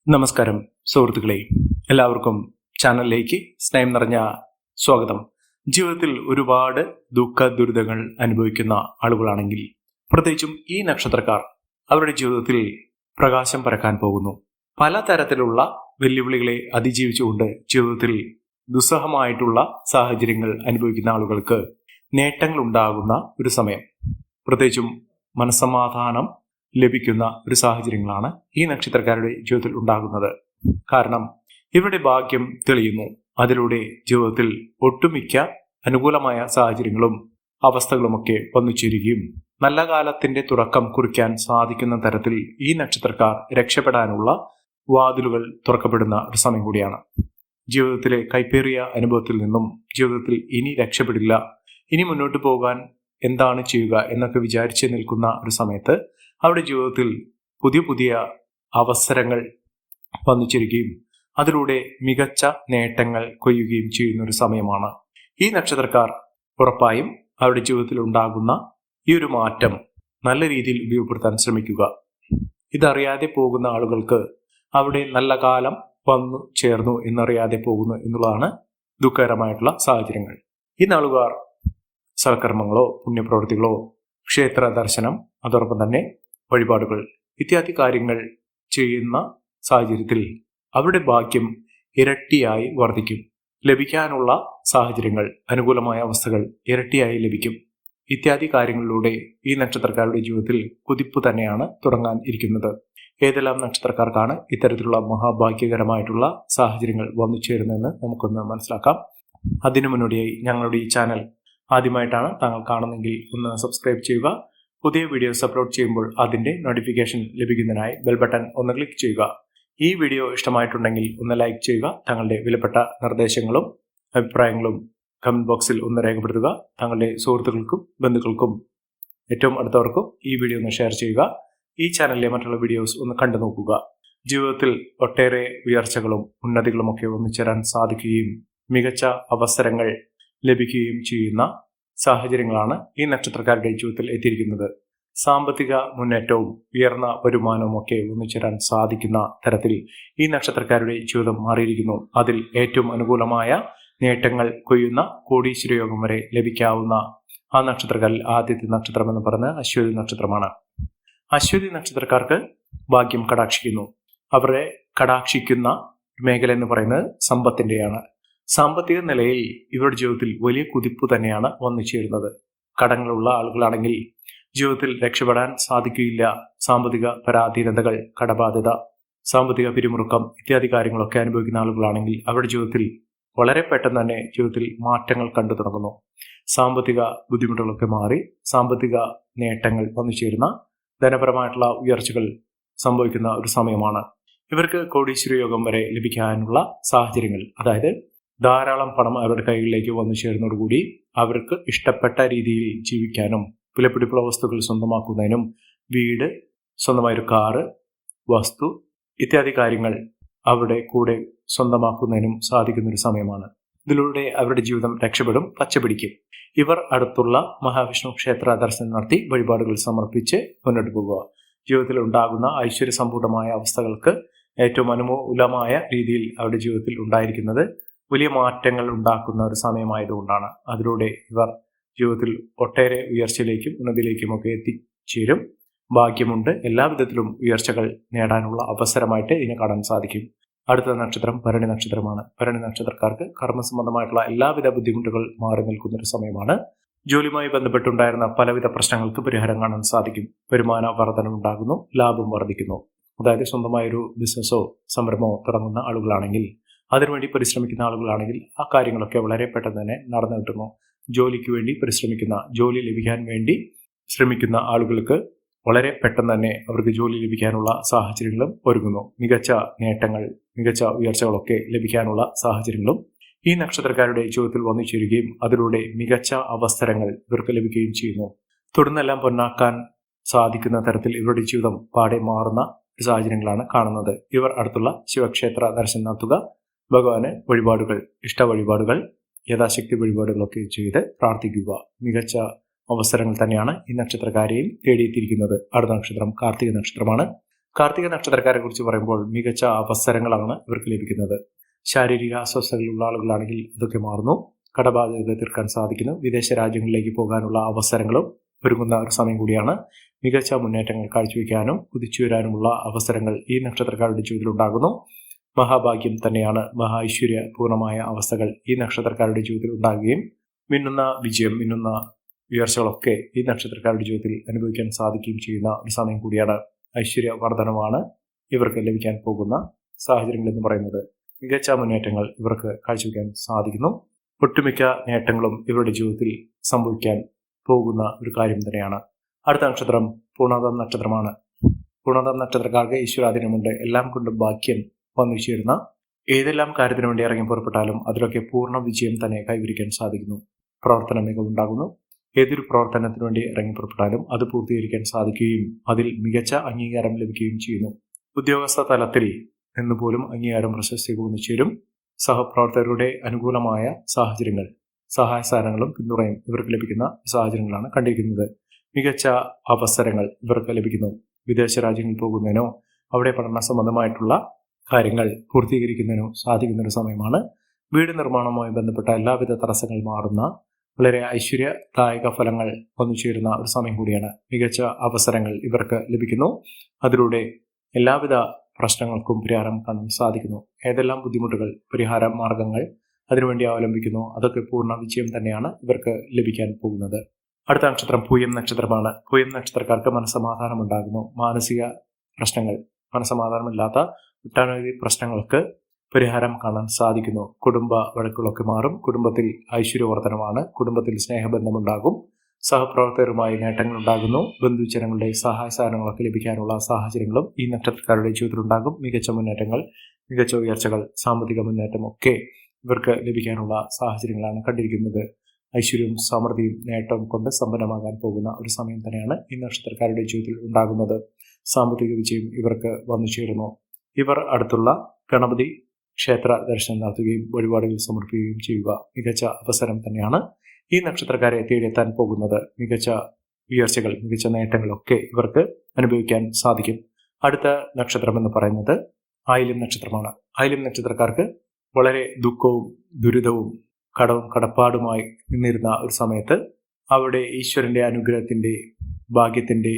നമസ്കാരം സുഹൃത്തുക്കളെ, എല്ലാവർക്കും ചാനലിലേക്ക് സ്നേഹം നിറഞ്ഞ സ്വാഗതം. ജീവിതത്തിൽ ഒരുപാട് ദുഃഖ ദുരിതങ്ങൾ അനുഭവിക്കുന്ന ആളുകളാണെങ്കിൽ, പ്രത്യേകിച്ചും ഈ നക്ഷത്രക്കാർ അവരുടെ ജീവിതത്തിൽ പ്രകാശം പരക്കാൻ പോകുന്നു. പലതരത്തിലുള്ള വെല്ലുവിളികളെ അതിജീവിച്ചുകൊണ്ട് ജീവിതത്തിൽ ദുസ്സഹമായിട്ടുള്ള സാഹചര്യങ്ങൾ അനുഭവിക്കുന്ന ആളുകൾക്ക് നേട്ടങ്ങൾ ഉണ്ടാകുന്ന ഒരു സമയം, പ്രത്യേകിച്ചും മനസ്സമാധാനം ലഭിക്കുന്ന ഒരു സാഹചര്യങ്ങളാണ് ഈ നക്ഷത്രക്കാരുടെ ജീവിതത്തിൽ ഉണ്ടാകുന്നത്. കാരണം ഇവരുടെ ഭാഗ്യം തെളിയുന്നു. അതിലൂടെ ജീവിതത്തിൽ ഒട്ടുമിക്ക അനുകൂലമായ സാഹചര്യങ്ങളും അവസ്ഥകളുമൊക്കെ വന്നുചേരുകയും നല്ല കാലത്തിന്റെ തുടക്കം കുറിക്കാൻ സാധിക്കുന്ന തരത്തിൽ ഈ നക്ഷത്രക്കാർ രക്ഷപ്പെടാനുള്ള വാതിലുകൾ തുറക്കപ്പെടുന്ന ഒരു സമയം കൂടിയാണ്. ജീവിതത്തിലെ കൈപ്പേറിയ അനുഭവത്തിൽ നിന്നും ജീവിതത്തിൽ ഇനി രക്ഷപ്പെടില്ല, ഇനി മുന്നോട്ട് പോകാൻ എന്താണ് ചെയ്യുക എന്നൊക്കെ വിചാരിച്ച് നിൽക്കുന്ന ഒരു സമയത്ത് അവരുടെ ജീവിതത്തിൽ പുതിയ പുതിയ അവസരങ്ങൾ വന്നുചേരുകയും അതിലൂടെ മികച്ച നേട്ടങ്ങൾ കൊയ്യുകയും ചെയ്യുന്ന ഒരു സമയമാണ്. ഈ നക്ഷത്രക്കാർ ഉറപ്പായും അവരുടെ ജീവിതത്തിൽ ഉണ്ടാകുന്ന ഈ ഒരു മാറ്റം നല്ല രീതിയിൽ ഉപയോഗപ്പെടുത്താൻ ശ്രമിക്കുക. ഇതറിയാതെ പോകുന്ന ആളുകൾക്ക് അവിടെ നല്ല കാലം വന്നു ചേർന്നു എന്നറിയാതെ പോകുന്നു എന്നുള്ളതാണ് ദുഃഖകരമായിട്ടുള്ള സാഹചര്യങ്ങൾ. ഈ നാളുകാർ സൽക്കർമ്മങ്ങളോ പുണ്യപ്രവൃത്തികളോ ക്ഷേത്ര ദർശനം, അതോടൊപ്പം തന്നെ വഴിപാടുകൾ ഇത്യാദി കാര്യങ്ങൾ ചെയ്യുന്ന സാഹചര്യത്തിൽ അവരുടെ ഭാഗ്യം ഇരട്ടിയായി വർദ്ധിക്കും. ലഭിക്കാനുള്ള സാഹചര്യങ്ങൾ, അനുകൂലമായ അവസ്ഥകൾ ഇരട്ടിയായി ലഭിക്കും. ഇത്യാദി കാര്യങ്ങളിലൂടെ ഈ നക്ഷത്രക്കാരുടെ ജീവിതത്തിൽ കുതിപ്പ് തന്നെയാണ് തുടങ്ങാൻ ഇരിക്കുന്നത്. ഏതെല്ലാം നക്ഷത്രക്കാർക്കാണ് ഇത്തരത്തിലുള്ള മഹാഭാഗ്യകരമായിട്ടുള്ള സാഹചര്യങ്ങൾ വന്നു ചേരുന്നതെന്ന് നമുക്കൊന്ന് മനസ്സിലാക്കാം. അതിനു മുന്നോടിയായി ഞങ്ങളുടെ ഈ ചാനൽ ആദ്യമായിട്ടാണ് താങ്കൾ കാണുന്നെങ്കിൽ ഒന്ന് സബ്സ്ക്രൈബ് ചെയ്യുക. പുതിയ വീഡിയോസ് അപ്ലോഡ് ചെയ്യുമ്പോൾ അതിന്റെ നോട്ടിഫിക്കേഷൻ ലഭിക്കുന്നതിനായി ബെൽ ബട്ടൺ ഒന്ന് ക്ലിക്ക് ചെയ്യുക. ഈ വീഡിയോ ഇഷ്ടമായിട്ടുണ്ടെങ്കിൽ ഒന്ന് ലൈക്ക് ചെയ്യുക. തങ്ങളുടെ വിലപ്പെട്ട നിർദ്ദേശങ്ങളും അഭിപ്രായങ്ങളും കമന്റ് ബോക്സിൽ ഒന്ന് രേഖപ്പെടുത്തുക. തങ്ങളുടെ സുഹൃത്തുക്കൾക്കും ബന്ധുക്കൾക്കും ഏറ്റവും അടുത്തവർക്കും ഈ വീഡിയോ ഒന്ന് ഷെയർ ചെയ്യുക. ഈ ചാനലിലെ മറ്റുള്ള വീഡിയോസ് ഒന്ന് കണ്ടു നോക്കുക. ജീവിതത്തിൽ ഒട്ടേറെ ഉയർച്ചകളും ഉന്നതികളും ഒക്കെ ഒന്നിച്ചേരാൻ സാധിക്കുകയും മികച്ച അവസരങ്ങൾ ലഭിക്കുകയും ചെയ്യുന്ന സാഹചര്യങ്ങളാണ് ഈ നക്ഷത്രക്കാരുടെ ജീവിതത്തിൽ എത്തിയിരിക്കുന്നത്. സാമ്പത്തിക മുന്നേറ്റവും ഉയർന്ന വരുമാനവും ഒക്കെ ഒന്നിച്ചേരാൻ സാധിക്കുന്ന തരത്തിൽ ഈ നക്ഷത്രക്കാരുടെ ജീവിതം മാറിയിരിക്കുന്നു. അതിൽ ഏറ്റവും അനുകൂലമായ നേട്ടങ്ങൾ കൊയ്യുന്ന കോടീശ്വര യോഗം വരെ ലഭിക്കാവുന്ന ആ നക്ഷത്രക്കാരിൽ ആദ്യത്തെ നക്ഷത്രം എന്ന് പറയുന്നത് അശ്വതി നക്ഷത്രമാണ്. അശ്വതി നക്ഷത്രക്കാർക്ക് ഭാഗ്യം കടാക്ഷിക്കുന്നു. അവരെ കടാക്ഷിക്കുന്ന മേഖല എന്ന് പറയുന്നത് സമ്പത്തിന്റെയാണ്. സാമ്പത്തിക നിലയിൽ ഇവരുടെ ജീവിതത്തിൽ വലിയ കുതിപ്പ് തന്നെയാണ് വന്നു ചേരുന്നത്. കടങ്ങളുള്ള ആളുകളാണെങ്കിൽ ജീവിതത്തിൽ രക്ഷപ്പെടാൻ സാധിക്കുകയില്ല. സാമ്പത്തിക പരാധീനതകൾ, കടബാധ്യത, സാമ്പത്തിക പിരിമുറുക്കം ഇത്യാദി കാര്യങ്ങളൊക്കെ അനുഭവിക്കുന്ന ആളുകളാണെങ്കിൽ അവരുടെ ജീവിതത്തിൽ വളരെ പെട്ടെന്ന് തന്നെ ജീവിതത്തിൽ മാറ്റങ്ങൾ കണ്ടു തുടങ്ങുന്നു. സാമ്പത്തിക ബുദ്ധിമുട്ടുകളൊക്കെ മാറി സാമ്പത്തിക നേട്ടങ്ങൾ വന്നു ചേരുന്ന ധനപരമായിട്ടുള്ള ഉയർച്ചകൾ സംഭവിക്കുന്ന ഒരു സമയമാണ്. ഇവർക്ക് കോടീശ്വര യോഗം വരെ ലഭിക്കാനുള്ള സാഹചര്യങ്ങൾ, അതായത് ധാരാളം പണം അവരുടെ കൈകളിലേക്ക് വന്നു ചേരുന്നതോടുകൂടി അവർക്ക് ഇഷ്ടപ്പെട്ട രീതിയിൽ ജീവിക്കാനും വിലപിടിപ്പുള്ള വസ്തുക്കൾ സ്വന്തമാക്കുന്നതിനും വീട്, സ്വന്തമായൊരു കാറ്, വസ്തു ഇത്യാദി കാര്യങ്ങൾ അവരുടെ കൂടെ സ്വന്തമാക്കുന്നതിനും സാധിക്കുന്ന ഒരു സമയമാണ്. ഇതിലൂടെ അവരുടെ ജീവിതം രക്ഷപ്പെടും, പച്ചപിടിക്കും. ഇവർ അടുത്തുള്ള മഹാവിഷ്ണു ക്ഷേത്ര ദർശനം നടത്തി വഴിപാടുകൾ സമർപ്പിച്ച് മുന്നോട്ട് പോകുക. ജീവിതത്തിൽ ഉണ്ടാകുന്ന ഐശ്വര്യസമ്പൂർണമായ അവസ്ഥകൾക്ക് ഏറ്റവും അനുകൂലമായ രീതിയിൽ അവരുടെ ജീവിതത്തിൽ ഉണ്ടായിരിക്കുന്നത് വലിയ മാറ്റങ്ങൾ ഉണ്ടാക്കുന്ന ഒരു സമയമായതുകൊണ്ടാണ്. അതിലൂടെ ഇവർ ജീവിതത്തിൽ ഒട്ടേറെ ഉയർച്ചയിലേക്കും ഉന്നതിയിലേക്കുമൊക്കെ എത്തിച്ചേരും. ഭാഗ്യമുണ്ട്. എല്ലാവിധത്തിലും ഉയർച്ചകൾ നേടാനുള്ള അവസരമായിട്ട് ഇതിനെ കാണാൻ സാധിക്കും. അടുത്ത നക്ഷത്രം ഭരണി നക്ഷത്രമാണ്. ഭരണി നക്ഷത്രക്കാർക്ക് കർമ്മസംബന്ധമായിട്ടുള്ള എല്ലാവിധ ബുദ്ധിമുട്ടുകൾ മാറി നിൽക്കുന്ന ഒരു സമയമാണ്. ജോലിയുമായി ബന്ധപ്പെട്ടുണ്ടായിരുന്ന പലവിധ പ്രശ്നങ്ങൾക്ക് പരിഹാരം കാണാൻ സാധിക്കും. വരുമാന വർധനമുണ്ടാകുന്നു, ലാഭം വർദ്ധിക്കുന്നു. അതായത് സ്വന്തമായൊരു ബിസിനസ്സോ സംരംഭമോ തുടങ്ങുന്ന ആളുകളാണെങ്കിൽ, അതിനുവേണ്ടി പരിശ്രമിക്കുന്ന ആളുകളാണെങ്കിൽ ആ കാര്യങ്ങളൊക്കെ വളരെ പെട്ടെന്ന് തന്നെ നടന്നു കിട്ടുന്നു. ജോലിക്ക് വേണ്ടി പരിശ്രമിക്കുന്ന, ജോലി ലഭിക്കാൻ വേണ്ടി ശ്രമിക്കുന്ന ആളുകൾക്ക് വളരെ പെട്ടെന്ന് തന്നെ അവർക്ക് ജോലി ലഭിക്കാനുള്ള സാഹചര്യങ്ങളും ഒരുങ്ങുന്നു. മികച്ച നേട്ടങ്ങൾ, മികച്ച ഉയർച്ചകളൊക്കെ ലഭിക്കാനുള്ള സാഹചര്യങ്ങളും ഈ നക്ഷത്രക്കാരുടെ ജീവിതത്തിൽ വന്നു ചേരുകയും അതിലൂടെ മികച്ച അവസരങ്ങൾ ഇവർക്ക് ലഭിക്കുകയും ചെയ്യുന്നു. തുടർന്നെല്ലാം പൊന്നാക്കാൻ സാധിക്കുന്ന തരത്തിൽ ഇവരുടെ ജീവിതം പാടെ മാറുന്ന സാഹചര്യങ്ങളാണ് കാണുന്നത്. ഇവർ അടുത്തുള്ള ശിവക്ഷേത്ര ദർശനം നടത്തുക, ഭഗവാന് വഴിപാടുകൾ, ഇഷ്ട വഴിപാടുകൾ, യഥാശക്തി വഴിപാടുകളൊക്കെ ചെയ്ത് പ്രാർത്ഥിക്കുക. മികച്ച അവസരങ്ങൾ തന്നെയാണ് ഈ നക്ഷത്രക്കാരെയും തേടിയെത്തിയിരിക്കുന്നത്. അടുത്ത നക്ഷത്രം കാർത്തിക നക്ഷത്രമാണ്. കാർത്തിക നക്ഷത്രക്കാരെ കുറിച്ച് പറയുമ്പോൾ മികച്ച അവസരങ്ങളാണ് ഇവർക്ക് ലഭിക്കുന്നത്. ശാരീരിക അസ്വസ്ഥതകളുള്ള ആളുകളാണെങ്കിൽ ഇതൊക്കെ മാറുന്നു. കടബാധ്യതകൾ തീർക്കാൻ സാധിക്കുന്നു. വിദേശ രാജ്യങ്ങളിലേക്ക് പോകാനുള്ള അവസരങ്ങളും ഒരുങ്ങുന്ന ഒരു സമയം കൂടിയാണ്. മികച്ച മുന്നേറ്റങ്ങൾ കാഴ്ചവെക്കാനും കുതിച്ചുയരാനുമുള്ള അവസരങ്ങൾ ഈ നക്ഷത്രക്കാരുടെ ജീവിതത്തിൽ ഉണ്ടാകുന്നു. മഹാഭാഗ്യം തന്നെയാണ്. മഹാ ഐശ്വര്യപൂർണമായ അവസ്ഥകൾ ഈ നക്ഷത്രക്കാരുടെ ജീവിതത്തിൽ ഉണ്ടാകുകയും മിന്നുന്ന വിജയം, മിന്നുന്ന ഉയർച്ചകളൊക്കെ ഈ നക്ഷത്രക്കാരുടെ ജീവിതത്തിൽ അനുഭവിക്കാൻ സാധിക്കുകയും ചെയ്യുന്ന ഒരു സമയം കൂടിയാണ്. ഐശ്വര്യവർദ്ധനമാണ് ഇവർക്ക് ലഭിക്കാൻ പോകുന്ന സാഹചര്യങ്ങൾ എന്ന് പറയുന്നത്. മികച്ച മുന്നേറ്റങ്ങൾ ഇവർക്ക് കാഴ്ചവെക്കാൻ സാധിക്കുന്നു. ഒട്ടുമിക്ക നേട്ടങ്ങളും ഇവരുടെ ജീവിതത്തിൽ സംഭവിക്കാൻ പോകുന്ന ഒരു കാര്യം തന്നെയാണ്. അടുത്ത നക്ഷത്രം പൂർണ്ണതം നക്ഷത്രമാണ്. പൂർണ്ണതം നക്ഷത്രക്കാർക്ക് ഈശ്വരാധീനമുണ്ട്. എല്ലാം കൊണ്ടും ഭാഗ്യം വന്നു ചേരുന്ന ഏതെല്ലാം കാര്യത്തിനു വേണ്ടി ഇറങ്ങി പുറപ്പെട്ടാലും അതിലൊക്കെ പൂർണ്ണ വിജയം തന്നെ കൈവരിക്കാൻ സാധിക്കുന്നു. പ്രവർത്തന മികവുണ്ടാകുന്നു. ഏതൊരു പ്രവർത്തനത്തിനു വേണ്ടി ഇറങ്ങി പുറപ്പെട്ടാലും അത് പൂർത്തീകരിക്കാൻ സാധിക്കുകയും അതിൽ മികച്ച അംഗീകാരം ലഭിക്കുകയും ചെയ്യുന്നു. ഉദ്യോഗസ്ഥ തലത്തിൽ നിന്നുപോലും അംഗീകാരം പ്രശസ്തിയൊക്കെ വന്നു ചേരും. സഹപ്രവർത്തകരുടെ അനുകൂലമായ സാഹചര്യങ്ങൾ, സഹായ സഹകരണങ്ങളും പിന്തുണയും ഇവർക്ക് ലഭിക്കുന്ന സാഹചര്യങ്ങളാണ് കണ്ടിരിക്കുന്നത്. മികച്ച അവസരങ്ങൾ ഇവർക്ക് ലഭിക്കുന്നു. വിദേശ രാജ്യങ്ങളിൽ പോകുന്നതിനോ അവിടെ പഠന സംബന്ധമായിട്ടുള്ള കാര്യങ്ങൾ പൂർത്തീകരിക്കുന്നതിനോ സാധിക്കുന്ന ഒരു സമയമാണ്. വീട് നിർമ്മാണവുമായി ബന്ധപ്പെട്ട എല്ലാവിധ തടസ്സങ്ങൾ മാറുന്ന വളരെ ഐശ്വര്യദായക ഫലങ്ങൾ വന്നു ചേരുന്ന ഒരു സമയം കൂടിയാണ്. മികച്ച അവസരങ്ങൾ ഇവർക്ക് ലഭിക്കുന്നു. അതിലൂടെ എല്ലാവിധ പ്രശ്നങ്ങൾക്കും പരിഹാരം കാണാൻ സാധിക്കുന്നു. ഏതെല്ലാം ബുദ്ധിമുട്ടുകൾ, പരിഹാര മാർഗങ്ങൾ അതിനുവേണ്ടി അവലംബിക്കുന്നു അതൊക്കെ പൂർണ്ണ വിജയം തന്നെയാണ് ഇവർക്ക് ലഭിക്കാൻ പോകുന്നത്. അടുത്ത നക്ഷത്രം പൂയം നക്ഷത്രമാണ്. പൂയം നക്ഷത്രക്കാർക്ക് മനസ്സമാധാനം ഉണ്ടാകുന്നു. മാനസിക പ്രശ്നങ്ങൾ, മനസ്സമാധാനമില്ലാത്ത ഒട്ടനവധി പ്രശ്നങ്ങൾക്ക് പരിഹാരം കാണാൻ സാധിക്കുന്നു. കുടുംബ വഴക്കുകളൊക്കെ മാറും. കുടുംബത്തിൽ ഐശ്വര്യവർദ്ധനമാണ്. കുടുംബത്തിൽ സ്നേഹബന്ധമുണ്ടാകും. സഹപ്രവർത്തകരുമായി നേട്ടങ്ങൾ ഉണ്ടാകുന്നു. ബന്ധുജനങ്ങളുടെ സഹായ സഹകരണങ്ങളൊക്കെ ലഭിക്കാനുള്ള സാഹചര്യങ്ങളും ഈ നക്ഷത്രക്കാരുടെ ജീവിതത്തിലുണ്ടാകും. മികച്ച മുന്നേറ്റങ്ങൾ, മികച്ച ഉയർച്ചകൾ, സാമ്പത്തിക മുന്നേറ്റം ഒക്കെ ഇവർക്ക് ലഭിക്കാനുള്ള സാഹചര്യങ്ങളാണ് കണ്ടിരിക്കുന്നത്. ഐശ്വര്യവും സമൃദ്ധിയും നേട്ടവും കൊണ്ട് സമ്പന്നമാകാൻ പോകുന്ന ഒരു സമയം തന്നെയാണ് ഈ നക്ഷത്രക്കാരുടെ ജീവിതത്തിൽ ഉണ്ടാകുന്നത്. സാമ്പത്തിക വിജയം ഇവർക്ക് വന്നു ചേരുന്നു. ഇവർ അടുത്തുള്ള ഗണപതി ക്ഷേത്ര ദർശനം നടത്തുകയും വഴിപാടുകൾ സമർപ്പിക്കുകയും ചെയ്യുക മികച്ച അവസരം തന്നെയാണ് ഈ നക്ഷത്രക്കാരെ തേടിയെത്താൻ പോകുന്നത്. മികച്ച ഉയർച്ചകൾ, മികച്ച നേട്ടങ്ങളൊക്കെ ഇവർക്ക് അനുഭവിക്കാൻ സാധിക്കും. അടുത്ത നക്ഷത്രം എന്ന് പറയുന്നത് ആയില്യം നക്ഷത്രമാണ്. ആയില്യം നക്ഷത്രക്കാർക്ക് വളരെ ദുഃഖവും ദുരിതവും കടവും കടപ്പാടുമായി നിന്നിരുന്ന ഒരു സമയത്ത് അവിടെ ഈശ്വരന്റെ അനുഗ്രഹത്തിന്റെ ഭാഗ്യത്തിന്റെ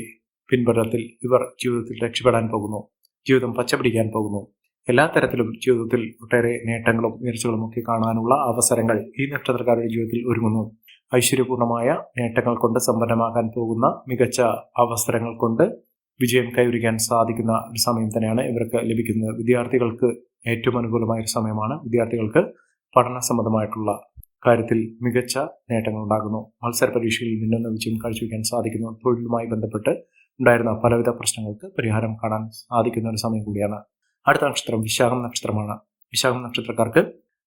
പിൻബലത്തിൽ ഇവർ ജീവിതത്തിൽ രക്ഷപ്പെടാൻ പോകുന്നു. ജീവിതം പച്ചപിടിക്കാൻ പോകുന്നു. എല്ലാ തരത്തിലും ജീവിതത്തിൽ ഒട്ടേറെ നേട്ടങ്ങളും ഉയർച്ചകളും ഒക്കെ കാണാനുള്ള അവസരങ്ങൾ ഈ നക്ഷത്രക്കാരുടെ ജീവിതത്തിൽ ഒരുങ്ങുന്നു. ഐശ്വര്യപൂർണമായ നേട്ടങ്ങൾ കൊണ്ട് സമ്പന്നമാകാൻ പോകുന്ന മികച്ച അവസരങ്ങൾ കൊണ്ട് വിജയം കൈവരിക്കാൻ സാധിക്കുന്ന ഒരു സമയം തന്നെയാണ് ഇവർക്ക് ലഭിക്കുന്നത്. വിദ്യാർത്ഥികൾക്ക് ഏറ്റവും അനുകൂലമായ ഒരു സമയമാണ്. വിദ്യാർത്ഥികൾക്ക് പഠന സംബന്ധമായിട്ടുള്ള കാര്യത്തിൽ മികച്ച നേട്ടങ്ങൾ ഉണ്ടാകുന്നു. മത്സര പരീക്ഷയിൽ മിന്നുന്ന വിജയം കാഴ്ചവെക്കാൻ സാധിക്കുന്നു. തൊഴിലുമായി ബന്ധപ്പെട്ട് ഉണ്ടായിരുന്ന പലവിധ പ്രശ്നങ്ങൾക്ക് പരിഹാരം കാണാൻ സാധിക്കുന്ന ഒരു സമയം കൂടിയാണ്. അടുത്ത നക്ഷത്രം വിശാഖം നക്ഷത്രമാണ്. വിശാഖം നക്ഷത്രക്കാർക്ക്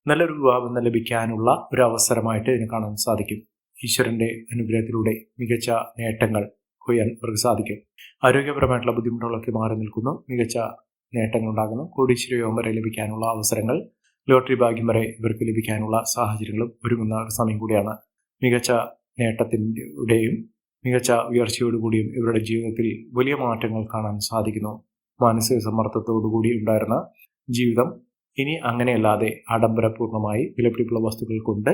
നല്ലൊരു വിവാഹം ലഭിക്കാനുള്ള ഒരു അവസരമായിട്ട് ഇതിനെ കാണാൻ സാധിക്കും. ഈശ്വരന്റെ അനുഗ്രഹത്തിലൂടെ മികച്ച നേട്ടങ്ങൾ കൊയ്യാൻ ഇവർക്ക് സാധിക്കും. ആരോഗ്യപരമായിട്ടുള്ള ബുദ്ധിമുട്ടുകളൊക്കെ മാറി നിൽക്കുന്നു. മികച്ച നേട്ടങ്ങൾ ഉണ്ടാകുന്നു. കോടീശ്വര യോഗം വരെ ലഭിക്കാനുള്ള അവസരങ്ങൾ, ലോട്ടറി ഭാഗ്യം വരെ ഇവർക്ക് ലഭിക്കാനുള്ള സാഹചര്യങ്ങളും ഒരുങ്ങുന്ന ഒരു സമയം കൂടിയാണ്. മികച്ച നേട്ടത്തിൻ്റെയും മികച്ച ഉയർച്ചയോടുകൂടിയും ഇവരുടെ ജീവിതത്തിൽ വലിയ മാറ്റങ്ങൾ കാണാൻ സാധിക്കുന്നു. മാനസിക സമ്മർദ്ദത്തോടുകൂടി ഉണ്ടായിരുന്ന ജീവിതം ഇനി അങ്ങനെയല്ലാതെ ആഡംബരപൂർണമായി വിലപിടിപ്പുള്ള വസ്തുക്കൾ കൊണ്ട്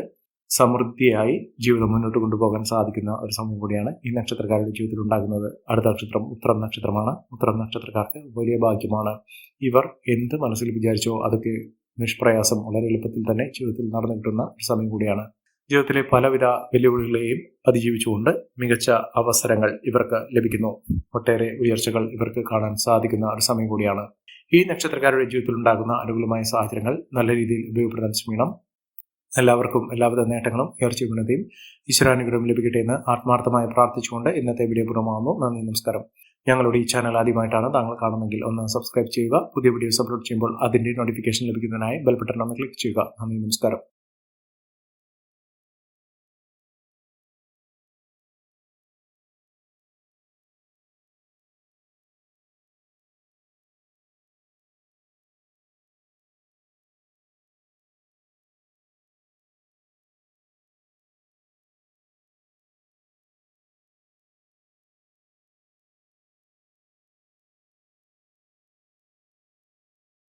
സമൃദ്ധിയായി ജീവിതം മുന്നോട്ട് കൊണ്ടുപോകാൻ സാധിക്കുന്ന ഒരു സമയം കൂടിയാണ് ഈ നക്ഷത്രക്കാരുടെ ജീവിതത്തിൽ ഉണ്ടാകുന്നത്. അടുത്ത നക്ഷത്രം ഉത്രം നക്ഷത്രമാണ്. ഉത്രം നക്ഷത്രക്കാർക്ക് വലിയ ഭാഗ്യമാണ്. ഇവർ എന്ത് മനസ്സിൽ വിചാരിച്ചോ അതൊക്കെ നിഷ്പ്രയാസം വളരെ എളുപ്പത്തിൽ തന്നെ ജീവിതത്തിൽ നടന്നു കിട്ടുന്ന ഒരു സമയം കൂടിയാണ്. ജീവിതത്തിലെ പലവിധ വെല്ലുവിളികളെയും അതിജീവിച്ചുകൊണ്ട് മികച്ച അവസരങ്ങൾ ഇവർക്ക് ലഭിക്കുന്നു. ഒട്ടേറെ ഉയർച്ചകൾ ഇവർക്ക് കാണാൻ സാധിക്കുന്ന ഒരു സമയം കൂടിയാണ്. ഈ നക്ഷത്രക്കാരുടെ ജീവിതത്തിൽ ഉണ്ടാകുന്ന അനുകൂലമായ സാഹചര്യങ്ങൾ നല്ല രീതിയിൽ ഉപയോഗപ്പെടുത്താൻ ശ്രമിക്കണം. എല്ലാവർക്കും എല്ലാവിധ നേട്ടങ്ങളും ഉയർച്ചയും ഉന്നതിയും ഈശ്വരാനുഗ്രഹം ലഭിക്കട്ടെ എന്ന് ആത്മാർത്ഥമായി പ്രാർത്ഥിച്ചുകൊണ്ട് ഇന്നത്തെ വീഡിയോ പൂർണ്ണമാകുന്നു. നന്ദി, നമസ്കാരം. ഞങ്ങളുടെ ഈ ചാനൽ ആദ്യമായിട്ടാണ് താങ്കൾ കാണുന്നെങ്കിൽ ഒന്ന് സബ്സ്ക്രൈബ് ചെയ്യുക. പുതിയ വീഡിയോസ് അപ്ലോഡ് ചെയ്യുമ്പോൾ അതിന്റെ നോട്ടിഫിക്കേഷൻ ലഭിക്കുന്നതിനായി ബെൽ ബട്ടൺ ഒന്ന് ക്ലിക്ക് ചെയ്യുക. നന്ദി, നമസ്കാരം.